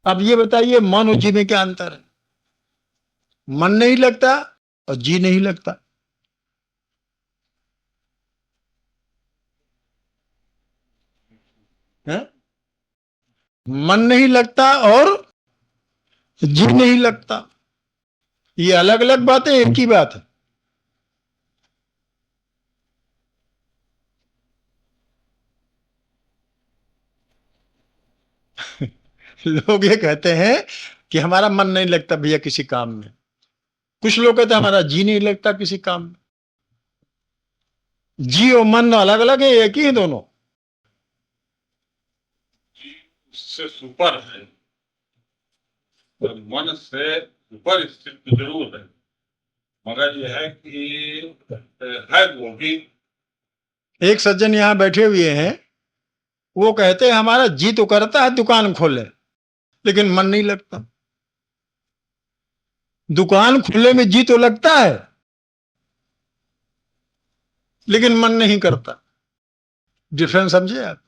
अब ये बताइए मन और जी में क्या अंतर है? मन नहीं लगता और जी नहीं लगता। है? मन नहीं लगता और जी नहीं लगता, ये अलग अलग बातें, एक ही बात है। लोग ये कहते हैं कि हमारा मन नहीं लगता भैया किसी काम में, कुछ लोग कहते हैं हमारा जी नहीं लगता किसी काम में। जी और मन अलग अलग है, एक ही है दोनों? से सुपर है, तो मन से ऊपर स्थित जरूर है, मगर यह है कि है वो भी। एक सज्जन यहां बैठे हुए हैं, वो कहते हैं हमारा जी तो करता है दुकान खोले, लेकिन मन नहीं लगता। दुकान खुले में जी तो लगता है, लेकिन मन नहीं करता। डिफरेंस समझे आप?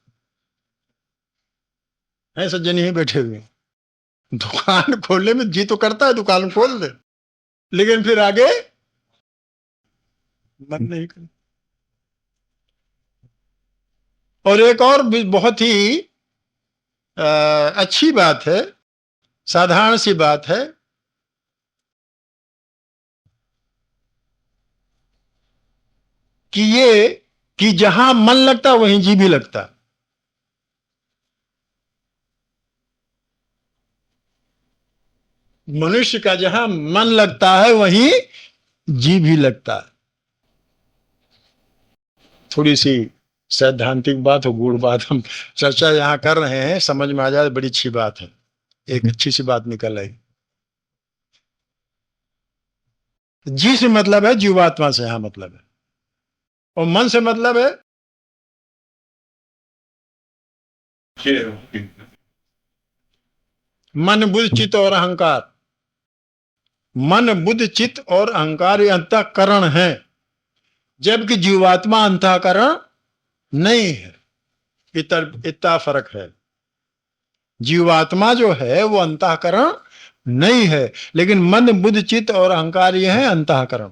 है सज्जन यहीं बैठे हुए हैं, दुकान खोलने में जी तो करता है, दुकान खोल दे, लेकिन फिर आगे मन नहीं करता। और एक और भी बहुत ही अच्छी बात है, साधारण सी बात है, कि ये कि जहां मन लगता वहीं जी भी लगता। मनुष्य का जहां मन लगता है वहीं जी भी लगता है। थोड़ी सी सैद्धांतिक बात हो, गूढ़ बात हम चर्चा यहां कर रहे हैं, समझ में आ जाए बड़ी अच्छी बात है, एक अच्छी सी बात निकल आई। जी से मतलब है जीवात्मा से, यहां मतलब है, और मन से मतलब है मन बुद्धि चित्त और अहंकार। मन बुद्धि चित्त और अहंकार ये अंतःकरण है, जबकि जीवात्मा अंतःकरण नहीं है। इतना फर्क है। जीवात्मा जो है वो अंतःकरण नहीं है, लेकिन मन बुद्धि चित्त और अहंकार ये है अंतःकरण।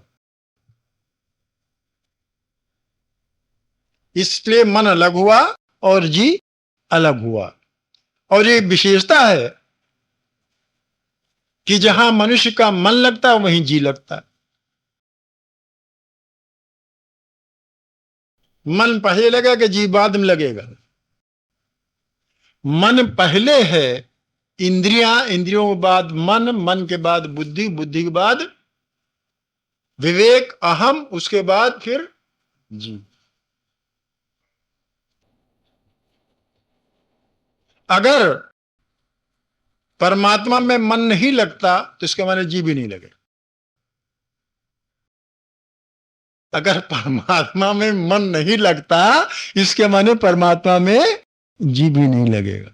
इसलिए मन अलग हुआ और जी अलग हुआ। और ये विशेषता है कि जहां मनुष्य का मन लगता है वहीं जी लगता है। मन पहले लगेगा कि जी बाद में लगेगा? मन पहले है, इंद्रियां, इंद्रियों के बाद मन, मन के बाद बुद्धि, बुद्धि के बाद विवेक अहम, उसके बाद फिर जी। अगर परमात्मा में मन नहीं लगता तो इसके माने जी भी नहीं लगे। अगर परमात्मा में मन नहीं लगता इसके माने परमात्मा में जी भी नहीं लगेगा।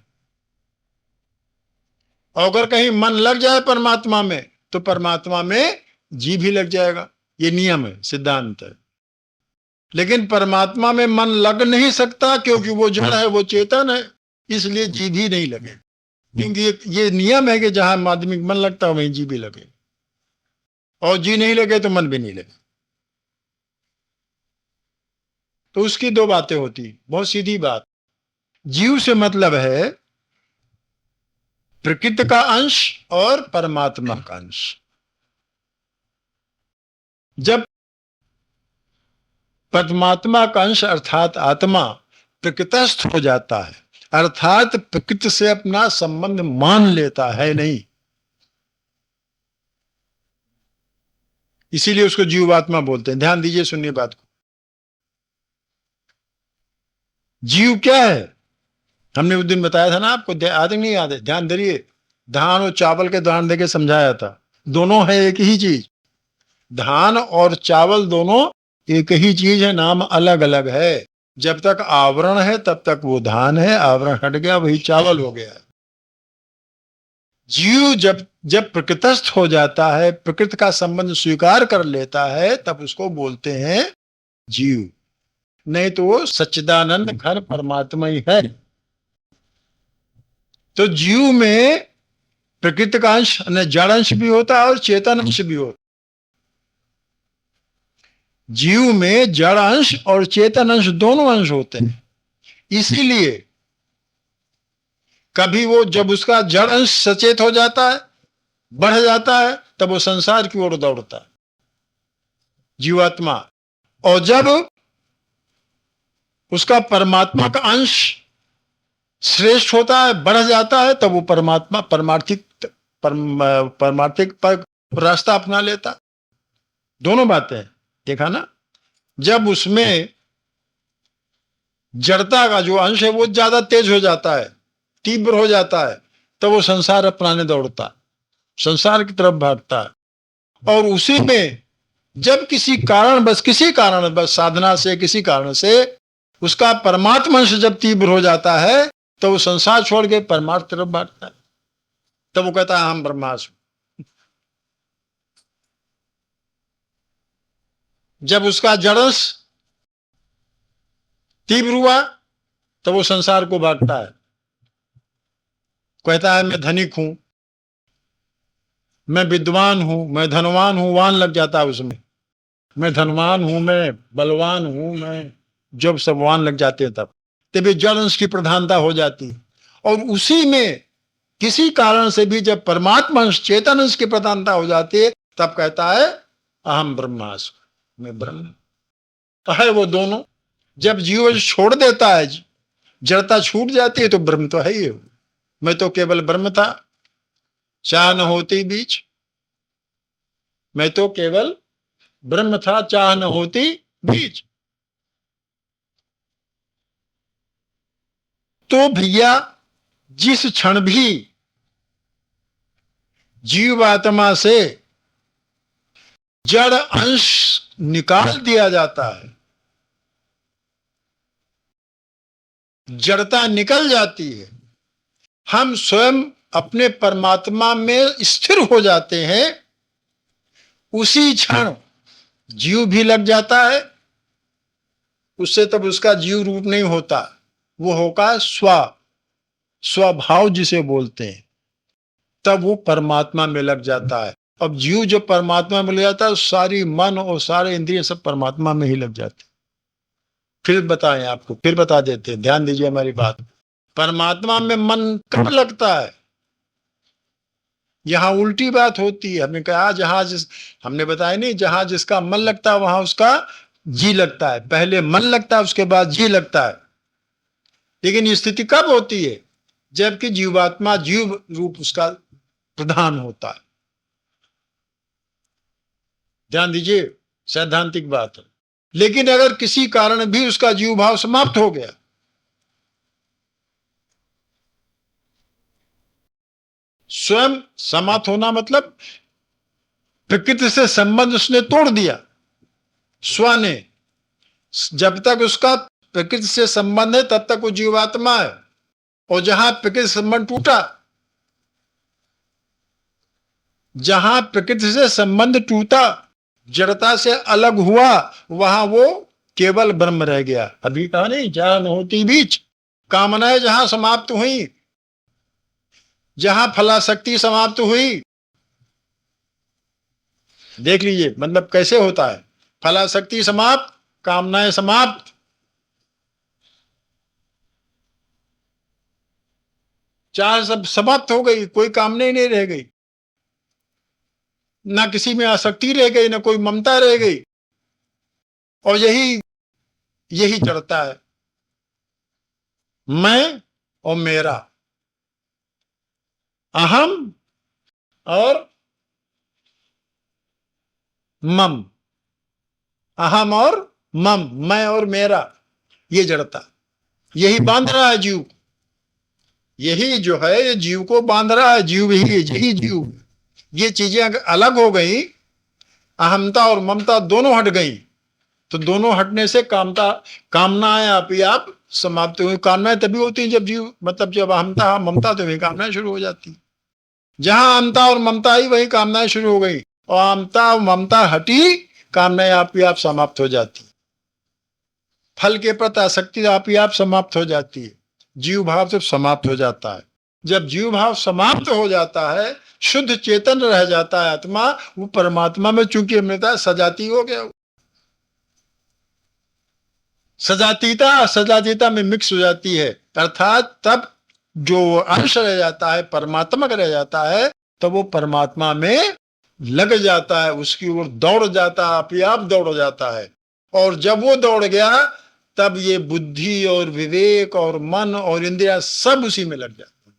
और अगर कहीं मन लग जाए परमात्मा में तो परमात्मा में जी भी लग जाएगा। ये नियम है, सिद्धांत है। लेकिन परमात्मा में मन लग नहीं सकता क्योंकि वो जड़ है, वो चेतन है, इसलिए जी भी नहीं लगे। क्योंकि ये नियम है कि जहां आदमी मन लगता है वहीं जी भी लगे, और जी नहीं लगे तो मन भी नहीं लगे। तो उसकी दो बातें होती, बहुत सीधी बात। जीव से मतलब है प्रकृति का अंश और परमात्मा का अंश। जब परमात्मा का अंश अर्थात आत्मा प्रकृतिस्थ हो जाता है, अर्थात प्रकृति से अपना संबंध मान लेता है नहीं, इसीलिए उसको जीवात्मा बोलते हैं। ध्यान दीजिए, सुनिए बात को। जीव क्या है? हमने उस दिन बताया था ना आपको, याद नहीं याद है? ध्यान दीजिए, धान और चावल के उदाहरण देके समझाया था। दोनों है एक ही चीज, धान और चावल दोनों एक ही चीज है, नाम अलग अलग है। जब तक आवरण है तब तक वो धान है, आवरण हट गया वही चावल हो गया। जीव जब जब प्रकृतिस्थ हो जाता है, प्रकृति का संबंध स्वीकार कर लेता है, तब उसको बोलते हैं जीव। नहीं तो वो सच्चिदानंद घन परमात्मा ही है। तो जीव में प्रकृति का अंश जड़ अंश भी होता है और चेतन अंश भी होता है। जीव में जड़ अंश और चेतन अंश दोनों अंश होते हैं। इसीलिए कभी वो जब उसका जड़ अंश सचेत हो जाता है, बढ़ जाता है, तब वो संसार की ओर दौड़ता है, जीवात्मा। और जब उसका परमात्मा का अंश श्रेष्ठ होता है, बढ़ जाता है, तब वो परमात्मा परमार्थिक पर रास्ता अपना लेता। दोनों बातें देखा ना। जब उसमें जड़ता का जो अंश है वो ज्यादा तेज हो जाता है, तीव्र हो जाता है, तो वो संसार अपनाने दौड़ता है, संसार की तरफ भागता है। और उसी में जब किसी कारण बस साधना से, किसी कारण से उसका परमात्मा अंश जब तीव्र हो जाता है, तो वो संसार छोड़ के परमार्थ तरफ भागता है। तब वो कहता है हम ब्रह्मास्मि। जब उसका जड़ अंश तीव्र हुआ, तो वो संसार को भागता है, कहता है मैं धनिक हूं, मैं विद्वान हूं, मैं धनवान हूं, वान लग जाता है उसमें। मैं धनवान हूं, मैं बलवान हूं, मैं, जब सब वान लग जाते हैं तब जड़ अंश की प्रधानता हो जाती है। और उसी में किसी कारण से भी जब परमात्मा अंश, चेतन अंश की प्रधानता हो जाती है, तब कहता है अहम ब्रह्मास्मि, मैं ब्रह्म है। वो दोनों जब जीव छोड़ देता है, जड़ता छूट जाती है, तो ब्रह्म तो है ही। मैं तो केवल ब्रह्म था, चाह न होती बीच। मैं तो केवल ब्रह्म था, चाह न होती बीच। तो भैया जिस क्षण भी जीवात्मा से जड़ अंश निकाल दिया जाता है, जड़ता निकल जाती है, हम स्वयं अपने परमात्मा में स्थिर हो जाते हैं, उसी क्षण जीव भी लग जाता है। उससे तब उसका जीव रूप नहीं होता, वो होगा स्वभाव जिसे बोलते हैं। तब वो परमात्मा में लग जाता है। अब जीव जब परमात्मा में लग जाता है, सारी मन और सारे इंद्रिय सब परमात्मा में ही लग जाते। फिर बताएं आपको, फिर बता देते हैं, ध्यान दीजिए हमारी बात। परमात्मा में मन कब लगता है? यहां उल्टी बात होती है। हमने कहा हमने बताया नहीं, जहां जिसका मन लगता है वहां उसका जी लगता है। पहले मन लगता है, उसके बाद जी लगता है। लेकिन ये स्थिति कब होती है? जबकि जीवात्मा, जीव रूप उसका प्रधान होता है। ध्यान दीजिए, सैद्धांतिक बात है। लेकिन अगर किसी कारण भी उसका जीव भाव समाप्त हो गया, स्वयं समाप्त होना मतलब प्रकृति से संबंध उसने तोड़ दिया, स्व ने। जब तक उसका प्रकृति से संबंध है तब तक वो जीवात्मा है। और जहां प्रकृति से संबंध टूटा, जहां प्रकृति से संबंध टूटा, जड़ता से अलग हुआ, वहां वो केवल ब्रह्म रह गया। अभी कहा नहीं, जहां न होती बीच। कामनाएं जहां समाप्त हुई, जहां फलाशक्ति समाप्त हुई, देख लीजिए मतलब कैसे होता है। फलाशक्ति समाप्त, कामनाएं समाप्त, चाह सब समाप्त हो गई, कोई कामना ही नहीं रह गई, ना किसी में आसक्ति रह गई, ना कोई ममता रह गई। और यही जड़ता है, मैं और मेरा, अहम और मम, अहम और मम, मैं और मेरा, ये जड़ता, यही बांध रहा है जीव। यही जो है ये जीव को बांध रहा है, जीव यही जीव। ये चीजें अगर अलग हो गई, अहमता और ममता दोनों हट गई, तो दोनों हटने से कामनाएं आप ही आप समाप्त हुई। कामनाएं तभी होती हैं जब जीव, मतलब जब अहमता ममता, तो वही कामनाएं शुरू हो जाती। जहां अहमता और ममता आई, वही कामनाएं शुरू हो गई। और अहमता और ममता हटी, कामनाएं आप ही आप समाप्त हो जाती। फल के प्रति आसक्ति आप ही आप समाप्त हो जाती है, जीव भाव से समाप्त हो जाता है। जब जीव भाव समाप्त हो जाता है, शुद्ध चेतन रह जाता है आत्मा, वो परमात्मा में चूंकि मिलता सजाती हो गया, सजातीयता सजातीयता में मिक्स हो जाती है, अर्थात तब जो अंश रह जाता है परमात्मा का रह जाता है, तब वो परमात्मा में लग जाता है, उसकी ओर दौड़ जाता है, अपने आप दौड़ जाता है। और जब वो दौड़ गया तब ये बुद्धि और विवेक और मन और इंद्रिया सब उसी में लग जाता है।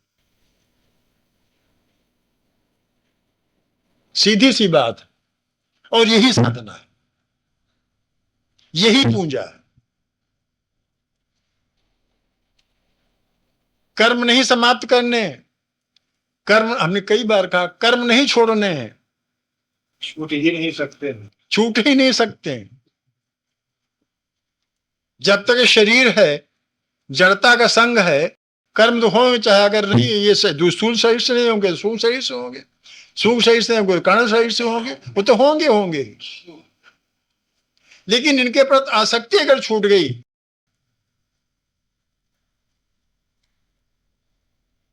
सीधी सी बात है, और यही साधना है, यही पूंजा है। कर्म नहीं समाप्त करने, कर्म हमने कई बार कहा, कर्म नहीं छोड़ने हैं, छूट ही नहीं सकते। छूट ही नहीं सकते। जब तक ये शरीर है, जड़ता का संग है, कर्म तो होंगे, चाहे अगर नहीं ये स्थूल शरीर से नहीं होंगे, सूक्ष्म शरीर से होंगे, सूक्ष्म शरीर से होंगे, कारण शरीर से होंगे, वो तो होंगे होंगे। लेकिन इनके प्रति आसक्ति अगर छूट गई,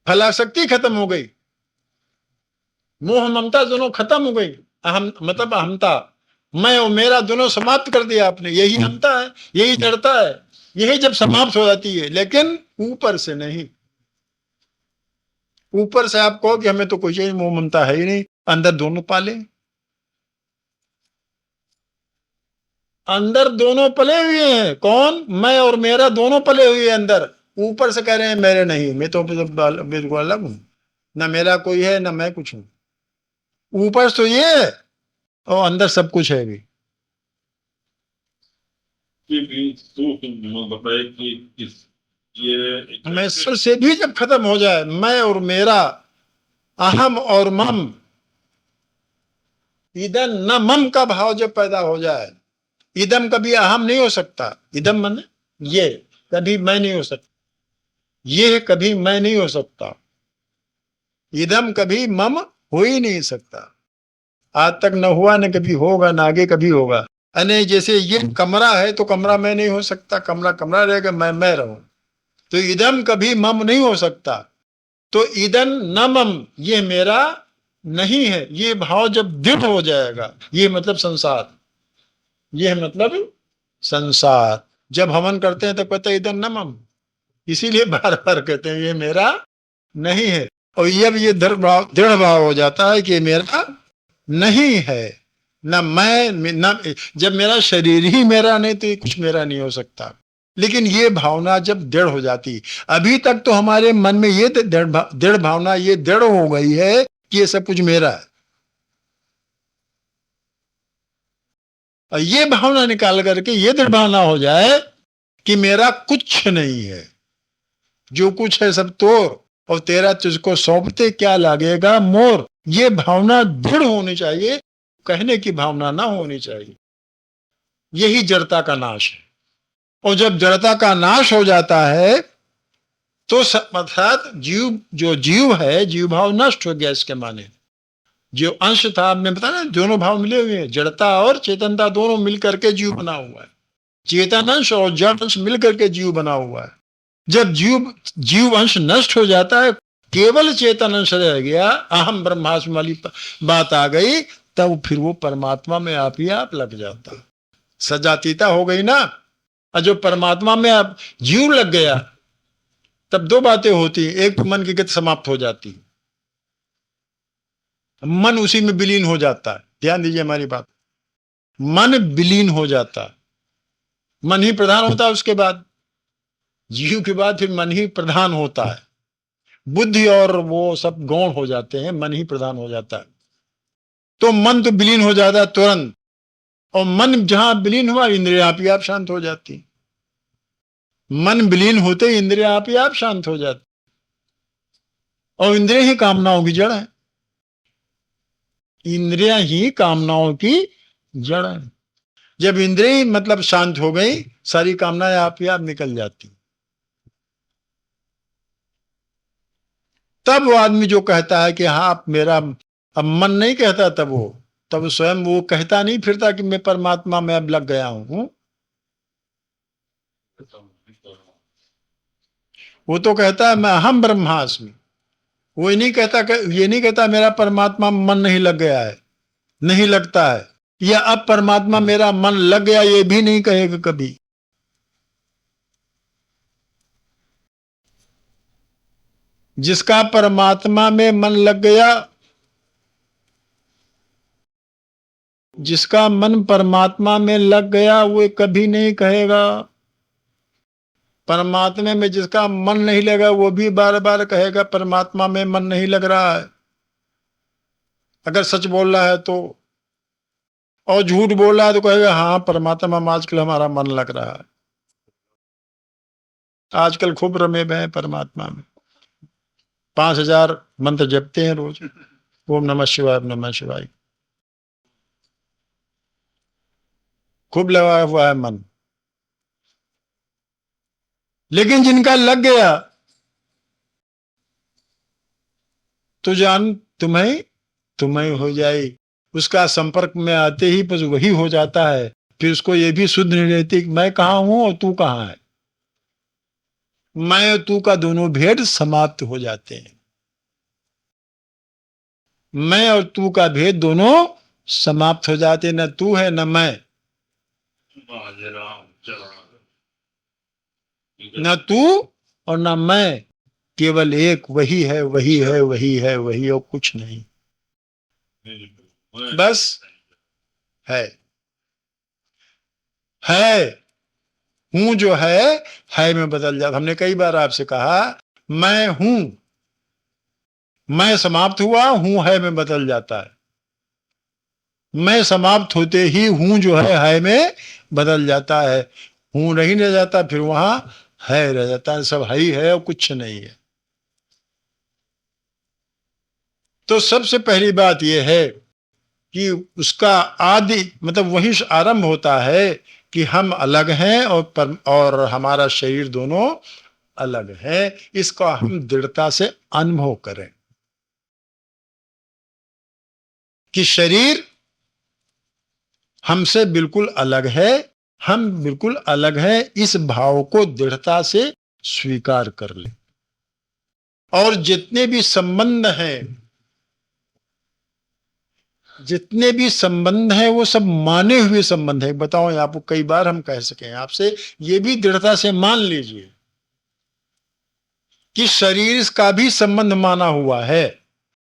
फलासक्ति खत्म हो गई, मोह ममता दोनों खत्म हो गई, अहम मतलब अहमता, मैं और मेरा दोनों समाप्त कर दिया आपने, यही अहमता है, यही जड़ता है, यही जब समाप्त हो जाती है। लेकिन ऊपर से नहीं, ऊपर से आप कहो कि हमें तो कोई चाहिए, मोह ममता है ही नहीं, अंदर दोनों पाले, अंदर दोनों पले हुए हैं। कौन? मैं और मेरा दोनों पले हुए हैं अंदर। ऊपर से कह रहे हैं मेरे नहीं, मैं तो बिल्कुल अलग हूं, ना मेरा कोई है ना मैं कुछ हूं। ऊपर तो ये है और अंदर सब कुछ है भी। बताए कि ये मैं से भी जब खत्म हो जाए, मैं और मेरा, अहम और मम, इदम न मम का भाव जब पैदा हो जाए, इदम कभी अहम नहीं हो सकता, इदम मन ये कभी मैं नहीं हो सकता, ये कभी मैं नहीं हो सकता, इदम कभी मम हो ही नहीं सकता, आज तक न हुआ न कभी होगा न आगे कभी होगा। अने जैसे ये कमरा है तो कमरा मैं नहीं हो सकता, कमरा कमरा रहेगा, मैं रहूं, तो इदम कभी मम नहीं हो सकता। तो इदन न मम, ये मेरा नहीं है, ये भाव जब दृढ़ हो जाएगा, ये मतलब संसार, ये मतलब संसार। जब हवन करते हैं तो कहते हैं इदन न मम, इसीलिए बार बार कहते हैं ये मेरा नहीं है। और ये दृढ़ भाव हो जाता है कि मेरा नहीं है, न मैं न, जब मेरा शरीर ही मेरा नहीं तो ये कुछ मेरा नहीं हो सकता। लेकिन ये भावना जब दृढ़ हो जाती, अभी तक तो हमारे मन में ये दृढ़ भावना ये दृढ़ हो गई है कि ये सब कुछ मेरा है, और ये भावना निकाल करके ये दृढ़ भावना हो जाए कि मेरा कुछ नहीं है, जो कुछ है सब तोर, और तेरा तुझको सौंपते क्या लागेगा मोर। ये भावना दृढ़ होनी चाहिए, कहने की भावना ना होनी चाहिए। यही जड़ता का नाश है। और जब जड़ता का नाश हो जाता है तो अर्थात जीव, जो जीव है, जीव भाव नष्ट हो गया। इसके माने जो अंश था, आपने बताया ना, दोनों भाव मिले हुए हैं, जड़ता और चेतनता दोनों मिलकर के जीव बना हुआ है, चेतन अंश और जड़ अंश मिलकर के जीव बना हुआ है। जब जीव अंश नष्ट हो जाता है, केवल चेतन अंश रह गया, अहम ब्रह्मास्मि वाली बात आ गई, तब फिर वो परमात्मा में आप ही आप लग जाता, सजातीयता हो गई ना। और जो परमात्मा में आप जीव लग गया, तब दो बातें होती, एक तो मन की गति समाप्त हो जाती, मन उसी में विलीन हो जाता है। ध्यान दीजिए हमारी बात, मन विलीन हो जाता, मन ही प्रधान होता है, उसके बाद जीव के बाद फिर मन ही प्रधान होता है, बुद्धि और वो सब गौण हो जाते हैं, मन ही प्रधान हो जाता है। तो मन तो विलीन हो जाता है तुरंत, और मन जहां विलीन हुआ, इंद्रियां आप ही आप शांत हो जाती। मन विलीन होते ही इंद्रियां आप ही आप शांत हो जाती, और इंद्रियां ही कामनाओं की जड़ है, इंद्रियां ही कामनाओं की जड़ है। जब इंद्रिय मतलब शांत हो गई, सारी कामनाएं आप ही आप निकल जाती। तब वो आदमी जो कहता है कि हाँ आप मेरा, अब मन नहीं कहता, तब स्वयं वो कहता नहीं फिरता कि मैं परमात्मा में अब लग गया हूं। वो तो कहता है मैं अहम ब्रह्मास्मि, वो ये नहीं कहता मेरा परमात्मा मन नहीं लग गया है, नहीं लगता है, या अब परमात्मा मेरा मन लग गया, ये भी नहीं कहेगा कभी। जिसका परमात्मा में मन लग गया, जिसका मन परमात्मा में लग गया, वो कभी नहीं कहेगा। परमात्मा में जिसका मन नहीं लगा, वो भी बार बार कहेगा परमात्मा में मन नहीं लग रहा है, अगर सच बोल रहा है तो। और झूठ बोल रहा है तो कहेगा हाँ परमात्मा में आजकल हमारा मन लग रहा है, आजकल खूब रमे हुए हैं परमात्मा में, 5000 मंत्र जपते हैं रोज, ओम नमः शिवाय, ओम नमः शिवाय, खूब लगा हुआ है मन। लेकिन जिनका लग गया तो जान तुम्हें हो जाए, उसका संपर्क में आते ही बस वही हो जाता है। फिर उसको ये भी शुद्ध नहीं रहती कि मैं कहाँ हूं और तू कहाँ है। मैं और तू का दोनों भेद समाप्त हो जाते हैं, मैं और तू का भेद दोनों समाप्त हो जाते, न तू है न मैं, न तू और न मैं, केवल एक वही है, वही है, वही है, वही और कुछ नहीं, बस है हूं जो है में बदल जाता। हमने कई बार आपसे कहा मैं हूं, मैं समाप्त हुआ, हूं है में बदल जाता है। मैं समाप्त होते ही हूं जो है में बदल जाता है। हूं नहीं रह जाता, फिर वहां है रह जाता है, सब ही है और कुछ नहीं है। तो सबसे पहली बात यह है कि उसका आदि मतलब वही आरंभ होता है कि हम अलग हैं और हमारा शरीर दोनों अलग है। इसका हम दृढ़ता से अनुभव करें कि शरीर हमसे बिल्कुल अलग है, हम बिल्कुल अलग है, इस भाव को दृढ़ता से स्वीकार कर लें। और जितने भी संबंध हैं वो सब माने हुए संबंध है। बताओ आपको कई बार हम कह सकें आपसे, ये भी दृढ़ता से मान लीजिए कि शरीर का भी संबंध माना हुआ है।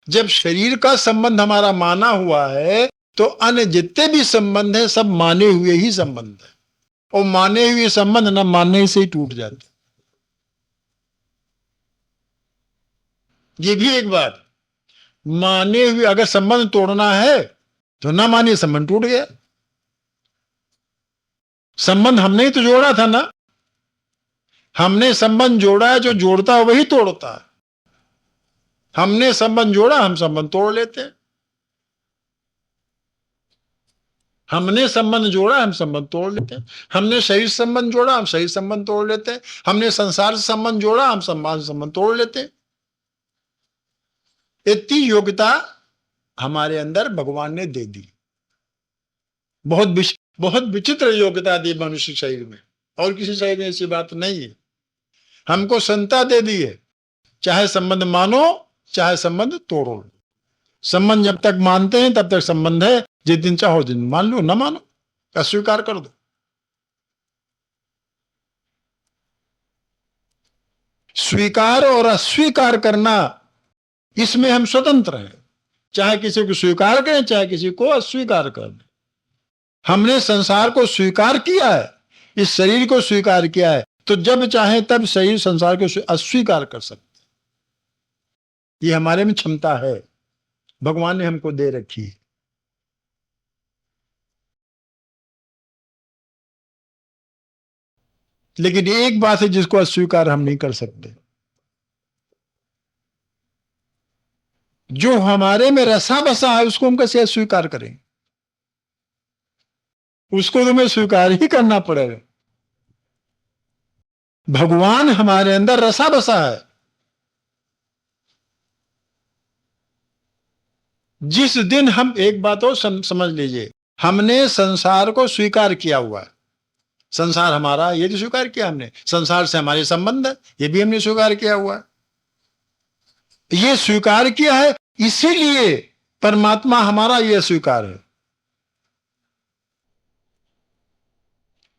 जब शरीर का संबंध हमारा माना हुआ है तो अन्य जितने भी संबंध है सब माने हुए ही संबंध है, और माने हुए संबंध न मानने से ही टूट जाते। ये भी एक बात, माने हुए अगर संबंध तोड़ना है तो ना मानिए, संबंध टूट गया। संबंध हमने ही तो जोड़ा था ना, हमने संबंध जोड़ा है, जो जोड़ता है वही तोड़ता है। हमने संबंध जोड़ा, हम संबंध तोड़ लेते हैं। हमने संबंध जोड़ा, हम संबंध तोड़ लेते हैं। हमने शरीर संबंध जोड़ा, हम शरीर संबंध तोड़ लेते हैं। हमने संसार से संबंध जोड़ा, हम संबंध तोड़ लेते हैं। इतनी योग्यता हमारे अंदर भगवान ने दे दी, बहुत विचित्र योग्यता दी मनुष्य शरीर में, और किसी शरीर में ऐसी बात नहीं है। हमको संता दे दी है, चाहे संबंध मानो चाहे संबंध तोड़ो। संबंध जब तक मानते हैं तब तक संबंध है, जिस दिन चाहो दिन मान लो, ना मानो अस्वीकार कर दो। स्वीकार और अस्वीकार करना, इसमें हम स्वतंत्र हैं। चाहे किसी को स्वीकार करें, चाहे किसी को अस्वीकार करें। हमने संसार को स्वीकार किया है, इस शरीर को स्वीकार किया है, तो जब चाहे तब शरीर संसार को अस्वीकार कर सकते। ये हमारे में क्षमता है, भगवान ने हमको दे रखी है। लेकिन एक बात है जिसको अस्वीकार हम नहीं कर सकते, जो हमारे में रसा बसा है उसको हम कैसे अस्वीकार करें? उसको तुम्हें स्वीकार ही करना पड़ेगा। भगवान हमारे अंदर रसा बसा है। जिस दिन हम, एक बात और समझ लीजिए, हमने संसार को स्वीकार किया हुआ है, संसार हमारा, ये भी स्वीकार किया हमने। संसार से हमारे संबंध है, ये भी हमने स्वीकार किया हुआ है। ये स्वीकार किया है, इसीलिए परमात्मा हमारा ये स्वीकार है।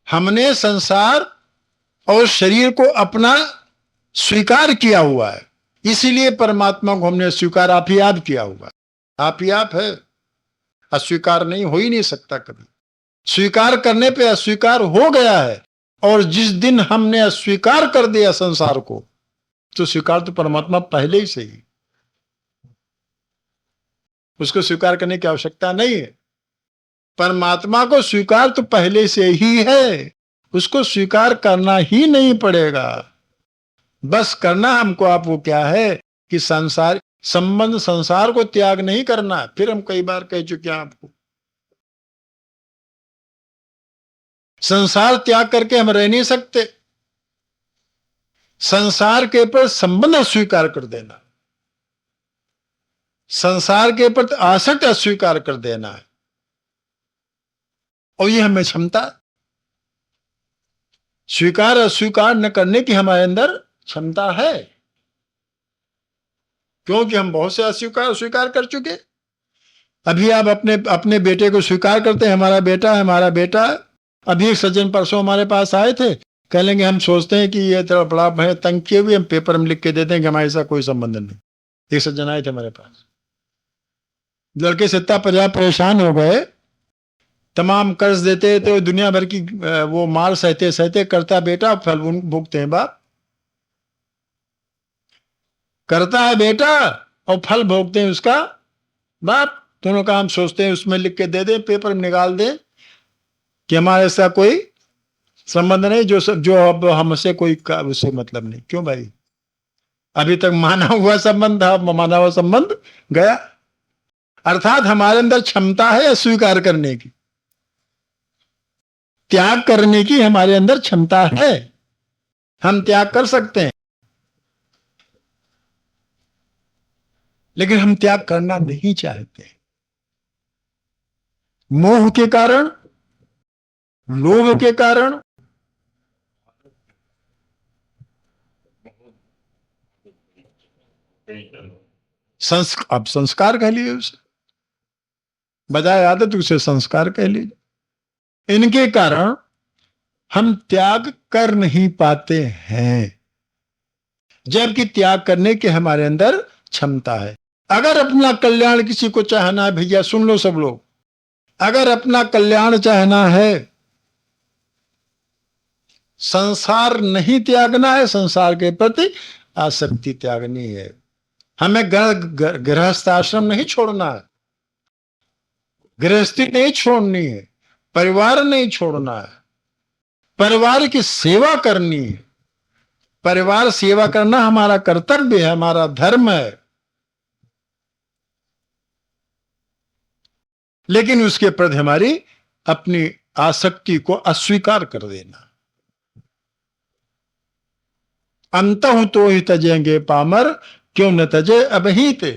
हमने संसार और शरीर को अपना स्वीकार किया हुआ है, इसीलिए परमात्मा को हमने स्वीकार आप ही आप किया हुआ है। आप ही आप है, अस्वीकार नहीं हो ही नहीं सकता कभी। स्वीकार करने पे अस्वीकार हो गया है, और जिस दिन हमने अस्वीकार कर दिया संसार को, तो स्वीकार तो परमात्मा पहले ही से ही, उसको स्वीकार करने की आवश्यकता नहीं है। परमात्मा को स्वीकार तो पहले से ही है, उसको स्वीकार करना ही नहीं पड़ेगा। बस करना हमको आपको क्या है कि संसार संबंध, संसार को त्याग नहीं करना। फिर हम कई बार कह चुके हैं आपको, संसार त्याग करके हम रह नहीं सकते। संसार के ऊपर संबंध अस्वीकार कर देना, संसार के प्रति आसक्त अस्वीकार कर देना है, और ये हमें क्षमता, स्वीकार अस्वीकार न करने की हमारे अंदर क्षमता है, क्योंकि हम बहुत से अस्वीकार स्वीकार कर चुके। अभी आप अपने बेटे को स्वीकार करते हैं, हमारा बेटा है, हमारा बेटा है। अभी एक सज्जन परसों हमारे पास आए थे, कह लेंगे हम सोचते हैं कि ये तो बड़ा भय तंग किए हुए, हम पेपर में लिख के देते हैं कि हमारे साथ कोई संबंध नहीं। एक सज्जन आए थे हमारे पास, लड़के से इतना परेशान हो गए, तमाम कर्ज देते तो दुनिया भर की वो मार सहते सहते, करता बेटा फल भुगते हैं बाप, करता है बेटा और फल भोगते हैं उसका बाप। दोनों का हम सोचते हैं उसमें लिख के दे दें, पेपर में निकाल दें कि हमारे साथ कोई संबंध नहीं, जो अब हमसे कोई उससे मतलब नहीं। क्यों भाई? अभी तक माना हुआ संबंध था, माना हुआ संबंध गया। अर्थात हमारे अंदर क्षमता है स्वीकार करने की, त्याग करने की हमारे अंदर क्षमता है, हम त्याग कर सकते हैं, लेकिन हम त्याग करना नहीं चाहते। मोह के कारण, लोभ के कारण, अब संस्कार कह लीजिए उसे, बजाय आदत उसे संस्कार कह लीजिए। इनके कारण हम त्याग कर नहीं पाते हैं, जबकि त्याग करने के हमारे अंदर क्षमता है। अगर अपना कल्याण किसी को चाहना है, भैया सुन लो सब लोग, अगर अपना कल्याण चाहना है, संसार नहीं त्यागना है, संसार के प्रति आसक्ति त्यागनी है। हमें गृहस्थ आश्रम नहीं छोड़ना है, गृहस्थी नहीं छोड़नी है, परिवार नहीं छोड़ना है, परिवार की सेवा करनी है। परिवार सेवा करना हमारा कर्तव्य है, हमारा धर्म है, लेकिन उसके प्रति हमारी अपनी आसक्ति को अस्वीकार कर देना। अंतः तो ही तजेंगे पामर, क्यों न तजे अबहिते।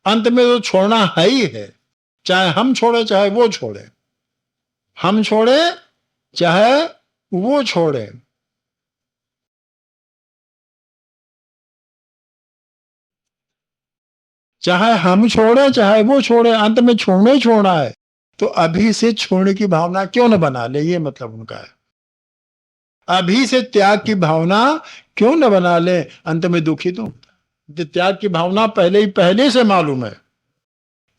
अंत में तो छोड़ना है ही है, चाहे हम छोड़े चाहे वो छोड़े, हम छोड़े चाहे वो छोड़े। चाहे हम छोड़े चाहे वो छोड़े, अंत में छोड़ना ही छोड़ना है। तो अभी से छोड़ने की भावना क्यों न बना ले, ये मतलब उनका है। अभी से त्याग की भावना क्यों न बना ले, अंत में दुखी तो। त्याग की भावना पहले से मालूम है,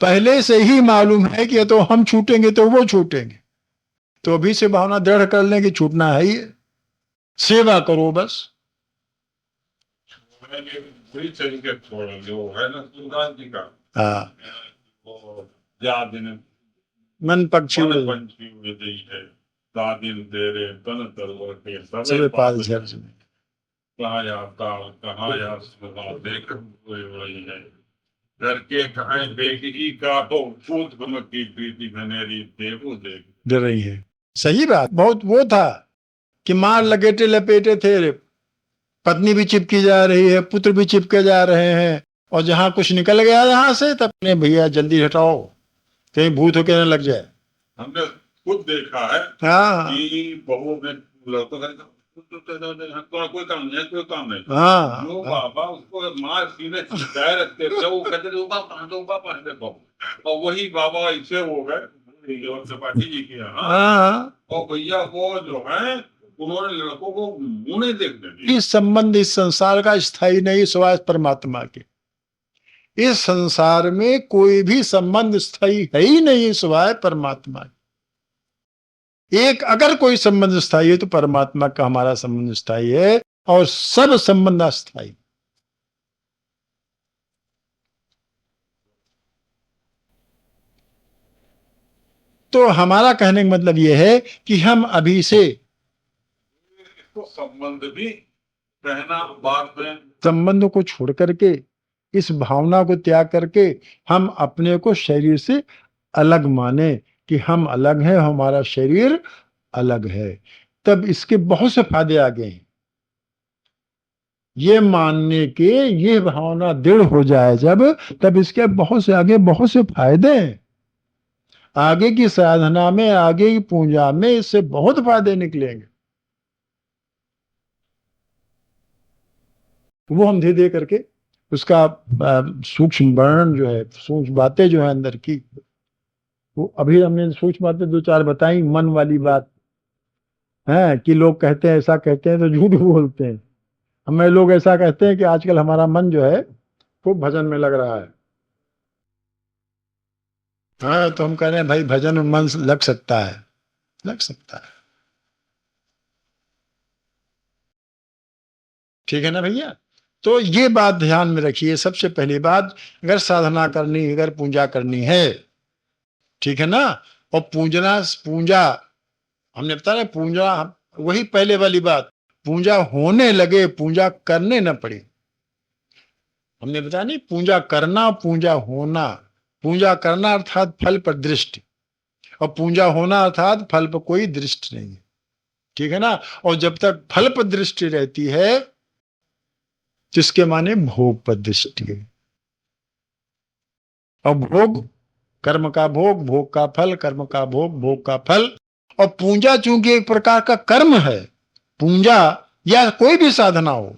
पहले से ही मालूम है कि तो हम छूटेंगे तो वो छूटेंगे। तो अभी से भावना दृढ़ कर लें कि छूटना है ही, सेवा करो बस। पूरी तरीके छोड़ लो, है ना तुलसीदास जी का। हाँ, वो दिन मन पक्षी पंछी उड़ गई है, दादिन तेरे तन तरवर के सबे पाल झर में, कहाँ या ताल कहाँ या सुहा देख कोई वही है, घर के कहाँ बेगी का तो पूत की प्रीति घनेरी देवो देख डर रही है। सही बात, बहुत वो था कि मार लगेटे लपेटे थे, पत्नी भी चिपकी जा रही है, पुत्र भी चिपके जा रहे हैं, और जहां कुछ निकल गया यहां से तब ने भैया जल्दी हटाओ, कहीं भूत होके न लग जाए। हमने खुद देखा है हाँ, कि बहू में लड़कों का थोड़ा कोई काम नहीं है, कोई काम नहीं। हाँ जो बाबा उसको माँ सीने चिपकाए रखते थे, वो कहते थे ऊपर पहन दे बाबू, और वही बाबा ऐसे हो गए और त्रिपाठी जी के यहाँ। हाँ, और भैया वो जो है उन्होंने लड़कों को मुंह नहीं देखने दिया। इस संबंध इस संसार का स्थायी नहीं सिवाय परमात्मा के। इस संसार में कोई भी संबंध स्थायी है ही नहीं सिवाय परमात्मा के। एक अगर कोई संबंध स्थायी है तो परमात्मा का हमारा संबंध स्थायी है, और सब संबंध अस्थायी। तो हमारा कहने का मतलब यह है कि हम अभी से इसको संबंध भी कहना बाद में, संबंधों को छोड़ करके, इस भावना को त्याग करके हम अपने को शरीर से अलग माने कि हम अलग हैं, हमारा शरीर अलग है। तब इसके बहुत से फायदे आगे हैं। ये मानने के, ये भावना दृढ़ हो जाए जब, तब इसके बहुत से आगे बहुत से फायदे हैं। आगे की साधना में, आगे की पूजा में इससे बहुत फायदे निकलेंगे। वो हम धीरे धीरे करके उसका सूक्ष्म वर्णन जो है, सूक्ष्म बातें जो है अंदर की, वो अभी हमने सूक्ष्म बातें दो चार बताई। मन वाली बात है कि लोग कहते हैं, ऐसा कहते हैं तो झूठ बोलते हैं। हमें लोग ऐसा कहते हैं कि आजकल हमारा मन जो है खूब भजन में लग रहा है। हाँ, तो हम कह रहे हैं भाई भजन में मन लग सकता है, लग सकता है। ठीक है ना भैया? तो ये बात ध्यान में रखिए। सबसे पहली बात, अगर साधना करनी, अगर पूजा करनी है, ठीक है ना, और पूजा हमने बताया, पूजा वही पहले वाली बात, पूजा होने लगे, पूजा करने न पड़े। हमने बताया नहीं, पूजा करना, पूजा होना। पूजा करना अर्थात फल पर दृष्टि, और पूजा होना अर्थात फल पर कोई दृष्टि नहीं है। ठीक है ना? और जब तक फल पर दृष्टि रहती है, जिसके माने भोग पर दृष्टि है। और भोग, कर्म का भोग, भोग का फल, कर्म का भोग, भोग का फल। और पूजा चूंकि एक प्रकार का कर्म है, पूजा या कोई भी साधना हो,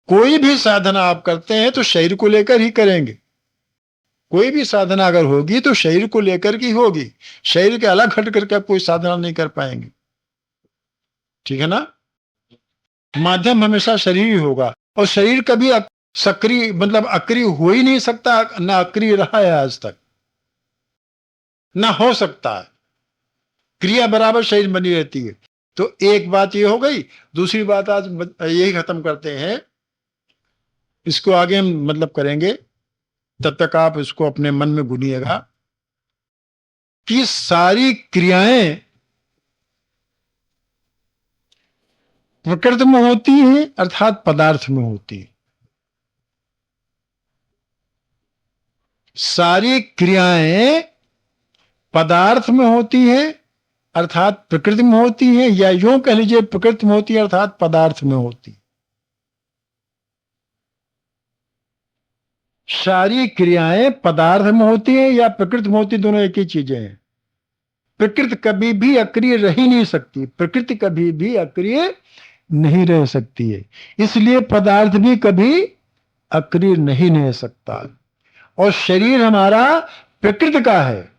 कोई भी साधना आप करते हैं तो शरीर को लेकर ही करेंगे। कोई भी साधना अगर होगी तो शरीर को लेकर की होगी। शरीर के अलग हट करके आप कोई साधना नहीं कर पाएंगे। ठीक है ना? माध्यम हमेशा शरीर ही होगा, और शरीर कभी सक्रिय मतलब अक्रिय हो ही नहीं सकता, ना अक्रिय रहा है आज तक, ना हो सकता है। क्रिया बराबर शरीर बनी रहती है। तो एक बात ये हो गई। दूसरी बात आज यही खत्म करते हैं, इसको आगे हम मतलब करेंगे, तब तक आप इसको अपने मन में गुनिएगा कि सारी क्रियाएं प्रकृति में होती है, अर्थात पदार्थ में होती है। सारी क्रियाएं पदार्थ में होती है, अर्थात प्रकृति में होती है, या यूं कह लीजिए प्रकृति में होती है अर्थात पदार्थ में होती है। सारी क्रियाएं पदार्थ में होती है या प्रकृति में होती, दोनों एक ही चीजें हैं। प्रकृति कभी भी अक्रिय रह ही नहीं सकती, प्रकृति कभी भी अक्रिय नहीं रह सकती है। इसलिए पदार्थ भी कभी अक्रिय नहीं रह सकता। और शरीर हमारा प्रकृति का है,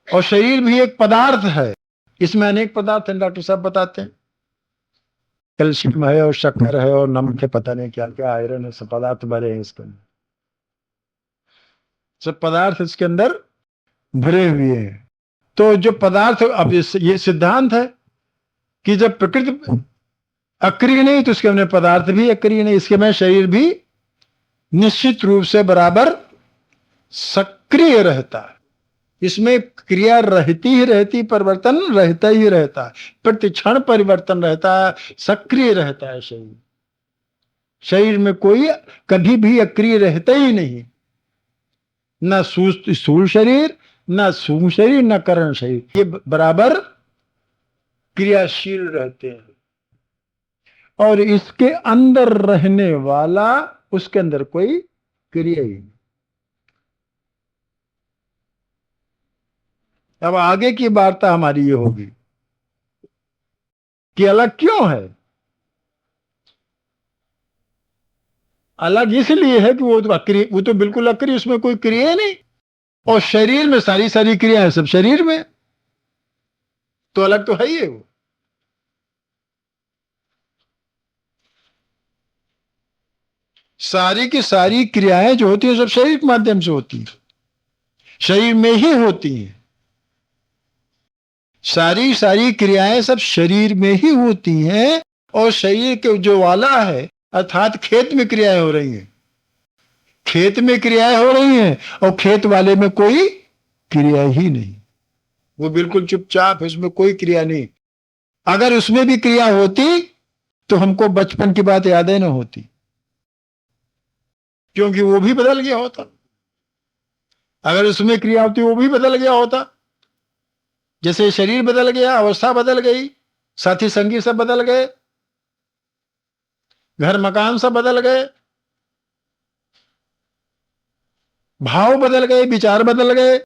और शरीर भी एक पदार्थ है। इसमें अनेक पदार्थ हैं, डॉक्टर साहब बताते हैं। कैल्शियम है, और शक्कर है, और नमक है, पता नहीं क्या क्या, आयरन है, सब पदार्थ भरे हैं इसके अंदर। सब पदार्थ इसके अंदर भरे हुए हैं। तो जो पदार्थ, अब ये सिद्धांत है कि जब प्रकृति अक्रिय नहीं तो इसके में पदार्थ भी अक्रिय नहीं। इसके में शरीर भी निश्चित रूप से बराबर सक्रिय रहता है। इसमें क्रिया रहती ही रहती, परिवर्तन रहता ही रहता है, प्रतिक्षण परिवर्तन रहता है, सक्रिय रहता है शरीर। शरीर में कोई कभी भी अक्रिय रहता ही नहीं, न स्थूल शरीर, न सूक्ष्म शरीर, न कारण शरीर, ये बराबर क्रियाशील रहते हैं। और इसके अंदर रहने वाला, उसके अंदर कोई क्रिया ही नहीं। अब आगे की वार्ता हमारी ये होगी कि अलग क्यों है? अलग इसलिए है कि वो तो बिल्कुल अक्रिय, उसमें कोई क्रिया नहीं। और शरीर में सारी सारी क्रियाएं सब शरीर में, तो अलग तो है ही है वो। सारी की सारी क्रियाएं जो होती है सब शरीर के माध्यम से होती है, शरीर में ही होती हैं। सारी सारी क्रियाएं सब शरीर में ही होती हैं। और शरीर के जो वाला है, अर्थात खेत में क्रियाएं हो रही हैं, खेत में क्रियाएं हो रही हैं, और खेत वाले में कोई क्रिया ही नहीं, वो बिल्कुल चुपचाप है, उसमें कोई क्रिया नहीं। अगर उसमें भी क्रिया होती तो हमको बचपन की बात याद ही ना होती, क्योंकि वो भी बदल गया होता। अगर उसमें क्रिया होती वो भी बदल गया होता। जैसे शरीर बदल गया, अवस्था बदल गई, साथी संगी सब बदल गए, घर मकान सब बदल गए, भाव बदल गए, विचार बदल गए,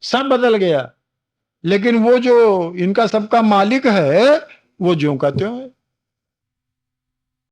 सब बदल गया। लेकिन वो जो इनका सबका मालिक है वो ज्यों का त्यों है।